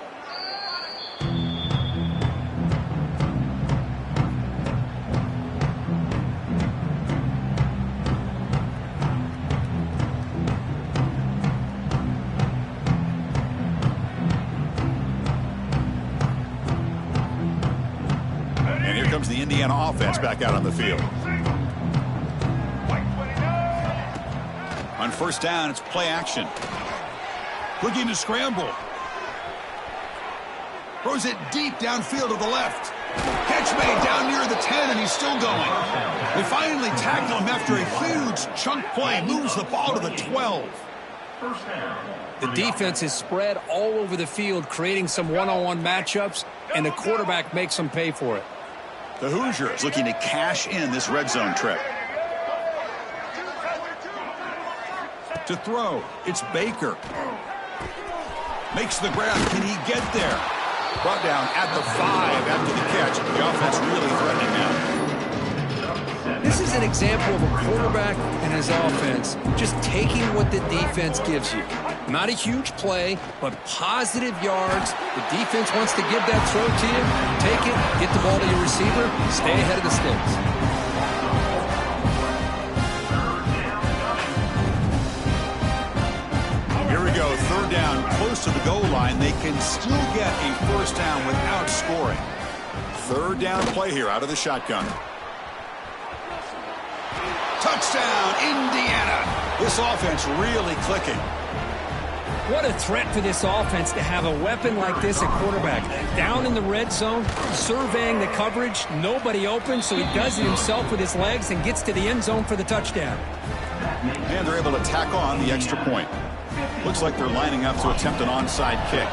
And here comes the Indiana offense back out on the field. On first down, it's play action. Looking to scramble. Throws it deep downfield to the left. Catch made down near the 10, and he's still going. They finally tackle him after a huge chunk play. Moves the ball to the 12. The defense is spread all over the field, creating some one-on-one matchups, and the quarterback makes them pay for it. The Hoosiers looking to cash in this red zone trip. To throw, it's Baker. Makes the grab. Can he get there? Brought down at the 5 after the catch. The offense really threatening now. This is an example of a quarterback and his offense just taking what the defense gives you. Not a huge play, but positive yards. The defense wants to give that throw to you. Take it, get the ball to your receiver, stay ahead of the sticks. Here we go, third down, close to the goal line. They can still get a first down without scoring. Third down play here out of the shotgun. Touchdown, Indiana. This offense really clicking. What a threat for this offense to have a weapon like this at quarterback. Down in the red zone, surveying the coverage, nobody open, so he does it himself with his legs and gets to the end zone for the touchdown. And they're able to tack on the extra point. Looks like they're lining up to attempt an onside kick.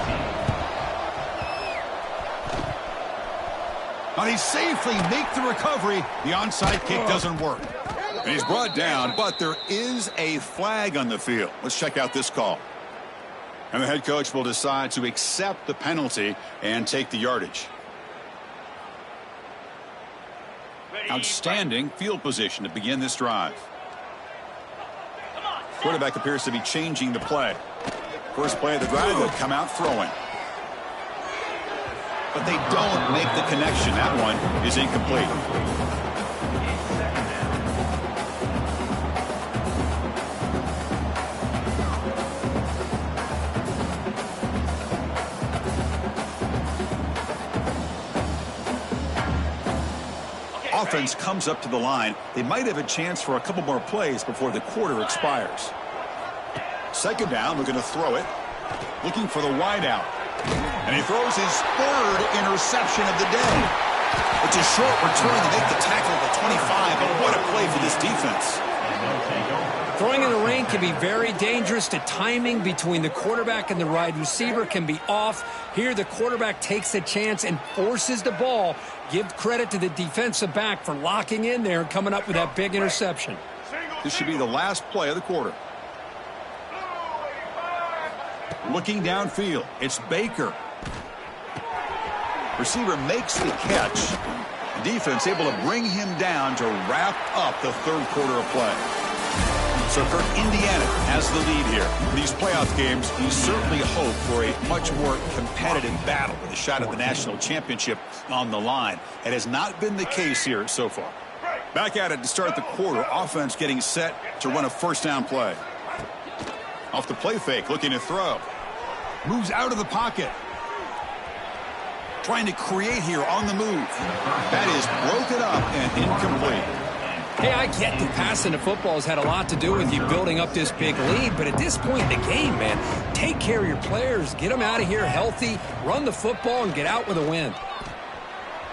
Now they safely make the recovery. The onside kick doesn't work. And he's brought down, but there is a flag on the field. Let's check out this call. And the head coach will decide to accept the penalty and take the yardage. Outstanding field position to begin this drive. Quarterback appears to be changing the play. First play of the drive, they'll come out throwing. But they don't make the connection. That one is incomplete. Offense comes up to the line. They might have a chance for a couple more plays before the quarter expires. Second down, we're going to throw it. Looking for the wide out. And he throws his third interception of the day. It's a short return to make the tackle at the 25, but what a play for this defense. Throwing in the rain can be very dangerous. The timing between the quarterback and the wide receiver can be off. Here, the quarterback takes a chance and forces the ball. Give credit to the defensive back for locking in there and coming up with that big interception. This should be the last play of the quarter. Looking downfield, it's Baker. Receiver makes the catch. The defense able to bring him down to wrap up the third quarter of play. So for Indiana has the lead here. In these playoff games, you certainly hope for a much more competitive battle with a shot at the national championship on the line. It has not been the case here so far. Back at it to start the quarter. Offense getting set to run a first down play. Off the play fake, looking to throw. Moves out of the pocket. Trying to create here on the move. That is broken up and incomplete. Hey, I get that passing the football has had a lot to do with you building up this big lead, but at this point in the game, man, take care of your players, get them out of here healthy, run the football, and get out with a win.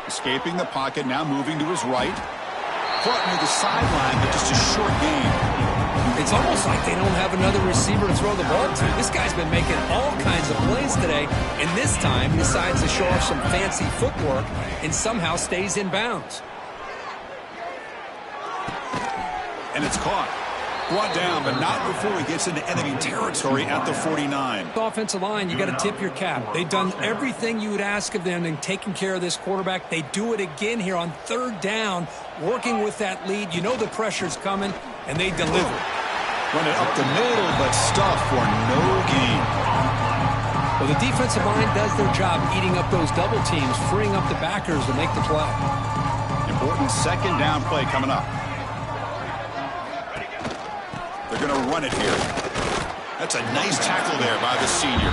Escaping the pocket, now moving to his right. Caught near the sideline, but just a short game. It's almost like they don't have another receiver to throw the ball to. This guy's been making all kinds of plays today, and this time he decides to show off some fancy footwork and somehow stays in bounds. And it's caught. Brought down, but not before he gets into enemy territory at the 49. Offensive line, you got to tip your cap. They've done everything you would ask of them in taking care of this quarterback. They do it again here on third down, working with that lead. You know the pressure's coming, and they deliver. Run it up the middle, but stuffed for no gain. Well, the defensive line does their job eating up those double teams, freeing up the backers to make the play. Important second down play coming up. They're going to run it here. That's a nice tackle there by the senior.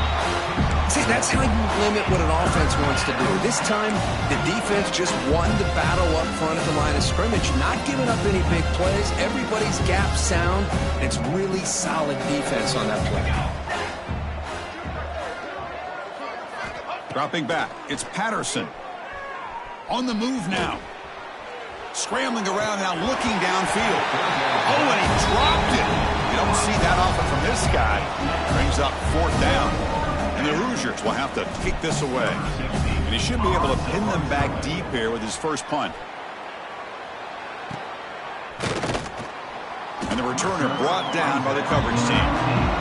See, that's how you limit what an offense wants to do. This time, the defense just won the battle up front at the line of scrimmage, not giving up any big plays. Everybody's gap sound. It's really solid defense on that play. Dropping back, it's Patterson. On the move now. Scrambling around now, looking downfield. Oh, and he dropped it. You don't see that often from this guy. Brings up fourth down. And the Hoosiers will have to kick this away. And he should be able to pin them back deep here with his first punt. And the returner brought down by the coverage team.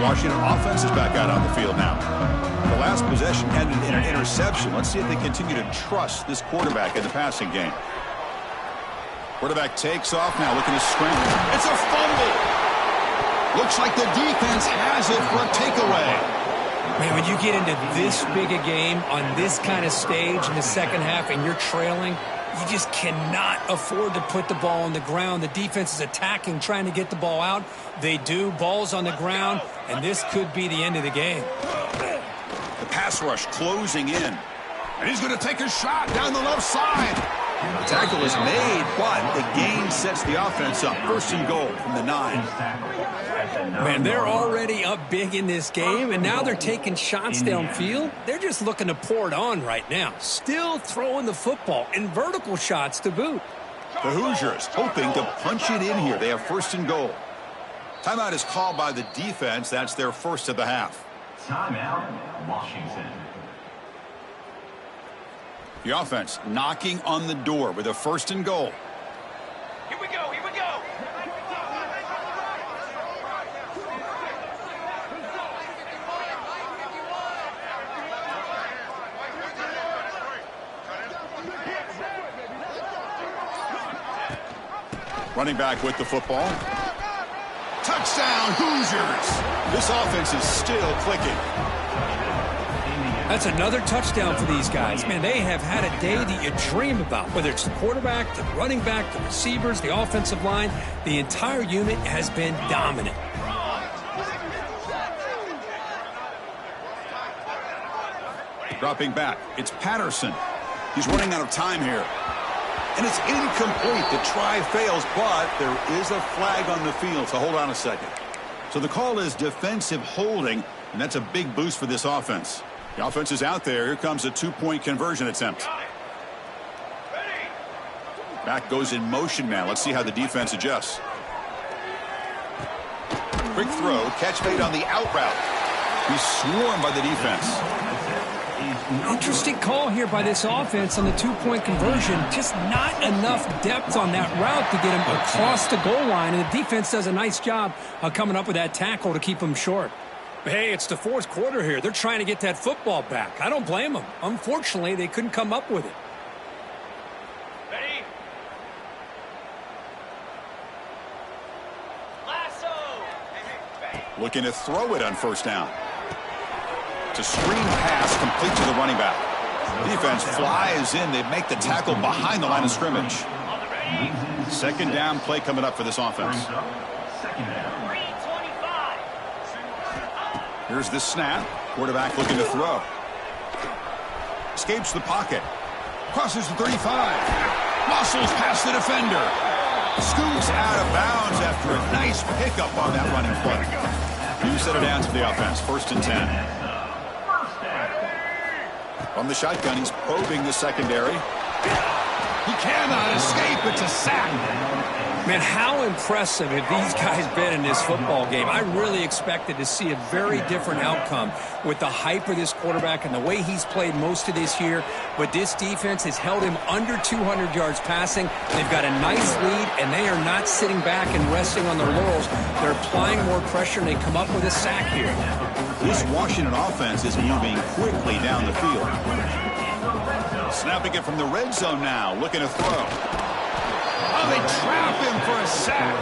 Washington offense is back out on the field now. The last possession ended in an interception. Let's see if they continue to trust this quarterback in the passing game. Quarterback takes off now, looking to scramble. It's a fumble. Looks like the defense has it for a takeaway. Man, when you get into this big a game on this kind of stage in the second half and you're trailing, you just cannot afford to put the ball on the ground. The defense is attacking, trying to get the ball out. They do. Ball's on the ground, and this could be the end of the game. The pass rush closing in. And he's going to take a shot down the left side. The tackle is made, but the gain sets the offense up. First and goal from the 9. Man, they're already up big in this game, and now they're taking shots downfield. They're just looking to pour it on right now. Still throwing the football and vertical shots to boot. The Hoosiers hoping to punch it in here. They have first and goal. Timeout is called by the defense. That's their first of the half. Timeout, Washington. The offense knocking on the door with a first and goal. Here we go, here we go. Running back with the football. Touchdown, Hoosiers. This offense is still clicking. That's another touchdown for these guys. Man, they have had a day that you dream about. Whether it's the quarterback, the running back, the receivers, the offensive line, the entire unit has been dominant. Dropping back, it's Patterson. He's running out of time here. And it's incomplete. The try fails, but there is a flag on the field, so hold on a second. So the call is defensive holding, and that's a big boost for this offense. The offense is out there. Here comes a two-point conversion attempt. Back goes in motion now. Let's see how the defense adjusts. Quick throw, catch made on the out route. He's swarmed by the defense. Interesting call here by this offense on the two-point conversion. Just not enough depth on that route to get him across the goal line, and the defense does a nice job of coming up with that tackle to keep him short. But hey, it's the fourth quarter here. They're trying to get that football back. I don't blame them. Unfortunately, they couldn't come up with it. Ready? Lasso! Looking to throw it on first down. To screen pass complete to the running back. Defense flies in. They make the tackle behind the line of scrimmage. Second down play coming up for this offense. Here's the snap. Quarterback looking to throw. Escapes the pocket. Crosses the 35. Muscles past the defender. Scoots out of bounds after a nice pickup on that running play. You set it down to the offense. 1st and 10. From the shotgun, he's probing the secondary. He cannot escape. It's a sack. Man, how impressive have these guys been in this football game? I really expected to see a very different outcome with the hype of this quarterback and the way he's played most of this year. But this defense has held him under 200 yards passing. They've got a nice lead, and they are not sitting back and resting on their laurels. They're applying more pressure, and they come up with a sack here. This Washington offense is moving quickly down the field. Snapping it from the red zone now, looking to throw. Oh, they trap him for a sack.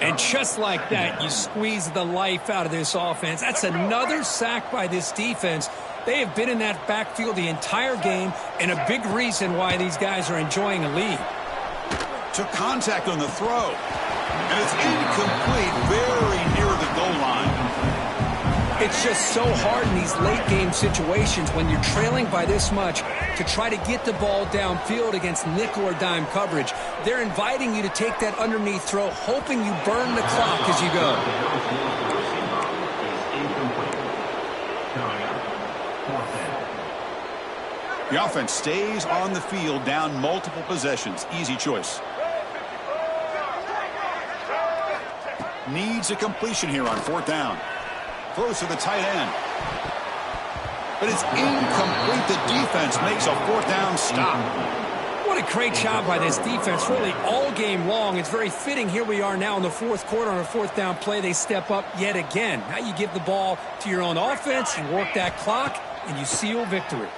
And just like that, you squeeze the life out of this offense. That's another sack by this defense. They have been in that backfield the entire game, and a big reason why these guys are enjoying a lead. Took contact on the throw. And it's incomplete, very near the goal line. It's just so hard in these late-game situations when you're trailing by this much to try to get the ball downfield against nickel or dime coverage. They're inviting you to take that underneath throw, hoping you burn the clock as you go. The offense stays on the field, down multiple possessions. Easy choice. Needs a completion here on 4th down. Throws to the tight end. But it's incomplete. The defense makes a 4th down stop. What a great job by this defense, really all game long. It's very fitting. Here we are now in the 4th quarter on a 4th down play. They step up yet again. Now you give the ball to your own offense, you work that clock, and you seal victory.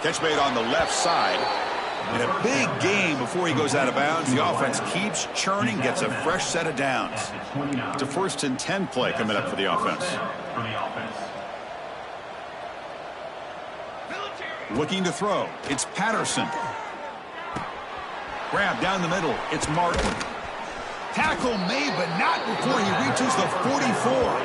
Catch made on the left side. In a big game before he goes out of bounds, the offense keeps churning, gets a fresh set of downs. It's a 1st and 10 play coming up for the offense. Looking to throw. It's Patterson. Grab down the middle. It's Martin. Tackle made, but not before he reaches the 44.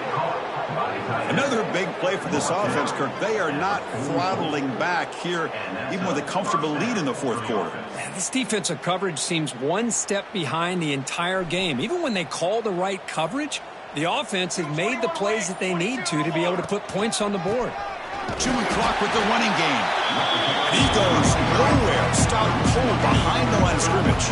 Another big play for this offense, Kirk. They are not throttling back here, even with a comfortable lead in the 4th quarter. This defensive coverage seems one step behind the entire game. Even when they call the right coverage, the offense has made the plays that they need to be able to put points on the board. Chewing clock with the running game. And he goes nowhere. Stop cold behind the line of scrimmage.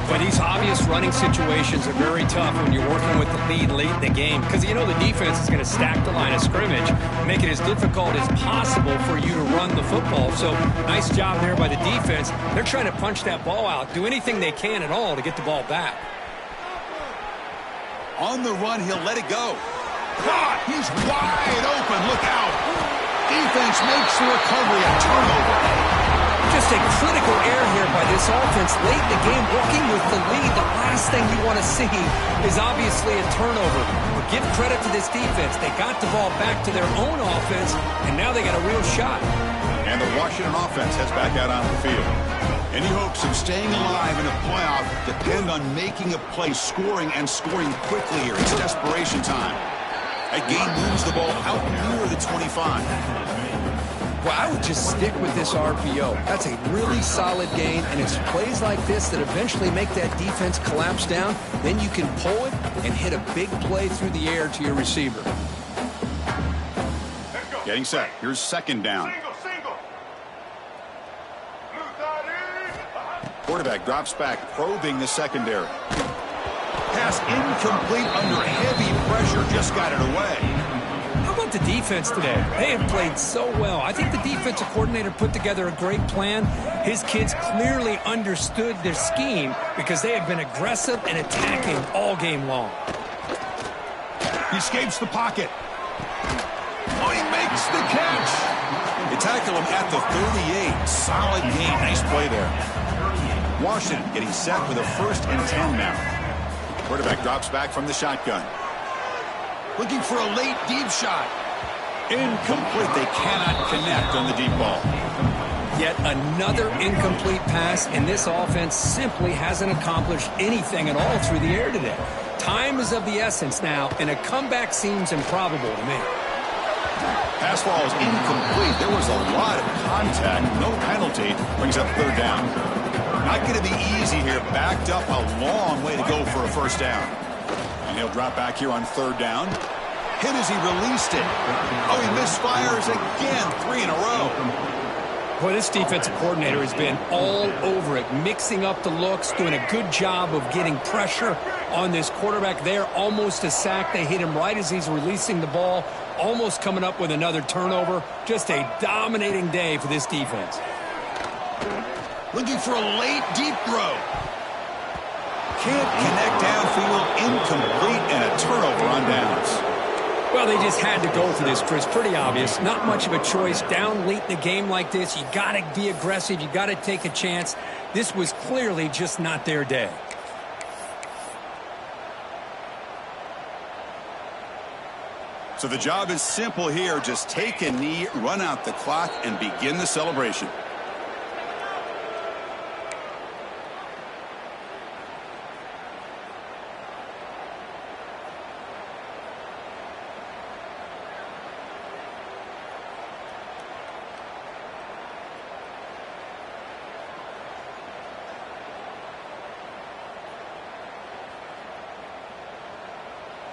But these obvious running situations are very tough when you're working with the lead late in the game, because you know the defense is going to stack the line of scrimmage, make it as difficult as possible for you to run the football. So nice job there by the defense. They're trying to punch that ball out, do anything they can at all to get the ball back. On the run, he'll let it go. Caught! He's wide open. Look out. Defense makes the recovery, a turnover. Just a critical error here by this offense late in the game, working with the lead. The last thing you want to see is obviously a turnover. But give credit to this defense. They got the ball back to their own offense, and now they got a real shot. And the Washington offense heads back out on the field. Any hopes of staying alive in a playoff depend on making a play, scoring, and scoring quickly here. It's desperation time. That game moves the ball out near the 25. Well, I would just stick with this RPO. That's a really solid gain, and it's plays like this that eventually make that defense collapse down. Then you can pull it and hit a big play through the air to your receiver. Getting set. Here's 2nd down. Quarterback drops back, probing the secondary. Pass incomplete under heavy pressure, just got it away. How about the defense today? They have played so well. I think the defensive coordinator put together a great plan. His kids clearly understood their scheme because they have been aggressive and attacking all game long. He escapes the pocket. Oh, he makes the catch. It's tackle him at the 38. Solid gain. Nice play there. Washington getting set with a 1st and 10 now. Quarterback drops back from the shotgun. Looking for a late deep shot. Incomplete. They cannot connect on the deep ball. Yet another incomplete pass, and this offense simply hasn't accomplished anything at all through the air today. Time is of the essence now, and a comeback seems improbable to me. Pass ball is incomplete. There was a lot of contact. No penalty. Brings up 3rd down. Not going to be easy here. Backed up a long way to go for a 1st down. And he'll drop back here on 3rd down. Hit as he released it. Oh, he misfires again. 3 in a row. Boy, this defensive coordinator has been all over it, mixing up the looks, doing a good job of getting pressure on this quarterback there. Almost a sack. They hit him right as he's releasing the ball, almost coming up with another turnover. Just a dominating day for this defense. Looking for a late deep throw. Can't connect downfield. Incomplete and a turnover on downs. Well, they just had to go for this, Chris. Pretty obvious. Not much of a choice. Down late in a game like this, you got to be aggressive. You got to take a chance. This was clearly just not their day. So the job is simple here. Just take a knee, run out the clock, and begin the celebration.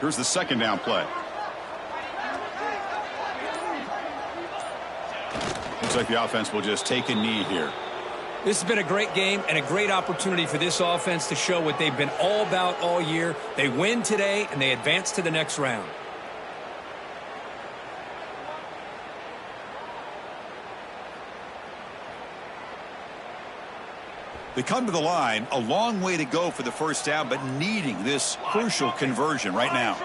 Here's the 2nd down play. Looks like the offense will just take a knee here. This has been a great game and a great opportunity for this offense to show what they've been all about all year. They win today, and they advance to the next round. They come to the line, a long way to go for the 1st down, but needing this crucial conversion right now.